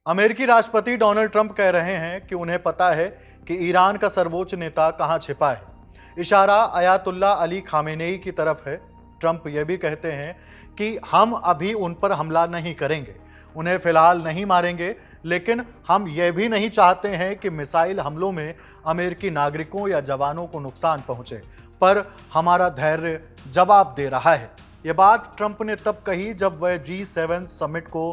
अमेरिकी राष्ट्रपति Donald Trump कह रहे हैं कि उन्हें पता है कि ईरान का सर्वोच्च नेता कहां छिपा है। इशारा अयातुल्ला अली खामेनेई की तरफ है। ट्रंप यह भी कहते हैं कि हम अभी उन पर हमला नहीं करेंगे, उन्हें फिलहाल नहीं मारेंगे, लेकिन हम यह भी नहीं चाहते हैं कि मिसाइल हमलों में अमेरिकी नागरिकों या जवानों को नुकसान पहुंचे, पर हमारा धैर्य जवाब दे रहा है। यह बात ट्रंप ने तब कही जब वह G7 समिट को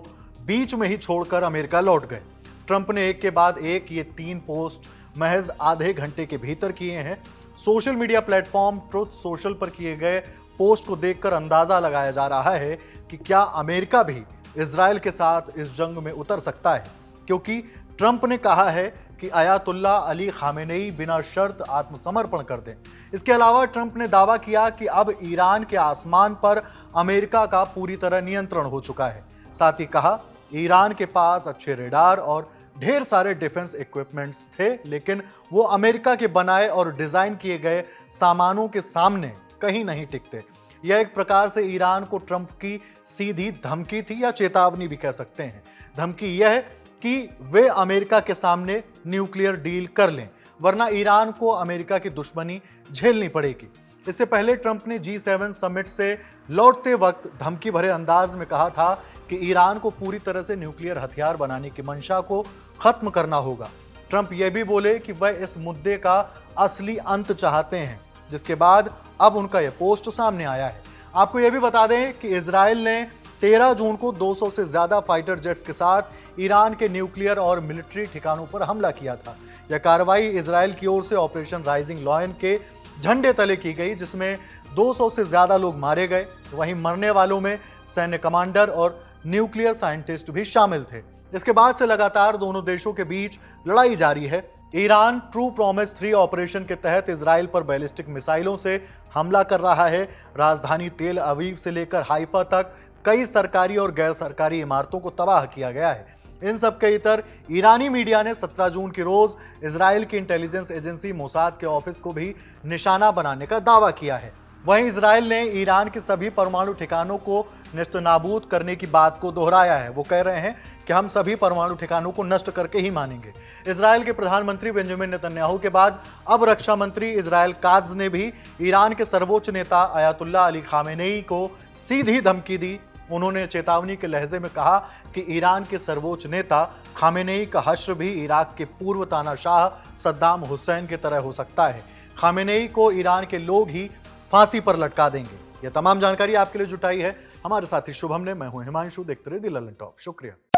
बीच में ही छोड़कर अमेरिका लौट गए। ट्रंप ने एक के बाद एक ये 3 पोस्ट महज आधे घंटे के भीतर किए हैं। Social media platform truth social पर किए गए पोस्ट को देखकर अंदाजा लगाया जा रहा है कि क्या अमेरिका भी इजराइल के साथ इस जंग में उतर सकता है, क्योंकि ट्रंप ने कहा है कि अयातुल्ला अली खामेनेई बिना शर्त आत्मसमर्पण कर दें। इसके अलावा ट्रंप ने दावा किया कि अब ईरान के आसमान पर अमेरिका का पूरी तरह नियंत्रण हो चुका है। साथ ही कहा, ईरान के पास अच्छे रेडार और ढेर सारे डिफेंस इक्विपमेंट्स थे, लेकिन वो अमेरिका के बनाए और डिजाइन किए गए सामानों के सामने कहीं नहीं टिकते। यह एक प्रकार से ईरान को ट्रंप की सीधी धमकी थी, या चेतावनी भी कह सकते हैं। धमकी यह है कि वे अमेरिका के सामने न्यूक्लियर डील कर लें, वरना ईरान को अमेरिका की दुश्मनी झेलनी पड़ेगी। इससे पहले ट्रंप ने G7 समिट से लौटते वक्त धमकी भरे अंदाज में कहा था कि ईरान को पूरी तरह से न्यूक्लियर हथियार बनाने की मंशा को खत्म करना होगा। ट्रंप यह भी बोले कि वह इस मुद्दे का असली अंत चाहते हैं, जिसके बाद अब उनका यह पोस्ट सामने आया है। आपको यह भी बता दें कि इजराइल ने 13 जून को 200 से ज्यादा फाइटर जेट्स के साथ ईरान के न्यूक्लियर और मिलिट्री ठिकानों पर हमला किया था। यह कार्रवाई इजराइल की ओर से ऑपरेशन राइजिंग लॉयन के झंडे तले की गई, जिसमें 200 से ज्यादा लोग मारे गए। वहीं मरने वालों में सैन्य कमांडर और न्यूक्लियर साइंटिस्ट भी शामिल थे। इसके बाद से लगातार दोनों देशों के बीच लड़ाई जारी है। ईरान ट्रू प्रॉमिस 3 ऑपरेशन के तहत इजराइल पर बैलिस्टिक मिसाइलों से हमला कर रहा है। राजधानी तेल अवीव से लेकर हाइफा तक कई सरकारी और गैर सरकारी इमारतों को तबाह किया गया है। इन सब के इतर ईरानी मीडिया ने 17 जून की रोज इजराइल की इंटेलिजेंस एजेंसी मोसाद के ऑफिस को भी निशाना बनाने का दावा किया है। वहीं इजराइल ने ईरान के सभी परमाणु ठिकानों को नेस्तनाबूद करने की बात को दोहराया है। वो कह रहे हैं कि हम सभी परमाणु ठिकानों को नष्ट करके ही मानेंगे। इजराइल के प्रधानमंत्री बेंजामिन नेतन्याहू के बाद अब रक्षा मंत्री इजराइल कात्ज ने भी ईरान के सर्वोच्च नेता अयातुल्ला अली खामेनेई को सीधी धमकी दी। उन्होंने चेतावनी के लहजे में कहा कि ईरान के सर्वोच्च नेता खामेनेई का हश्र भी इराक के पूर्व तानाशाह सद्दाम हुसैन की तरह हो सकता है। खामेनेई को ईरान के लोग ही फांसी पर लटका देंगे। यह तमाम जानकारी आपके लिए जुटाई है हमारे साथी शुभम ने। मैं हूं हिमांशु। देखते रहिए दी ललन टॉप। शुक्रिया।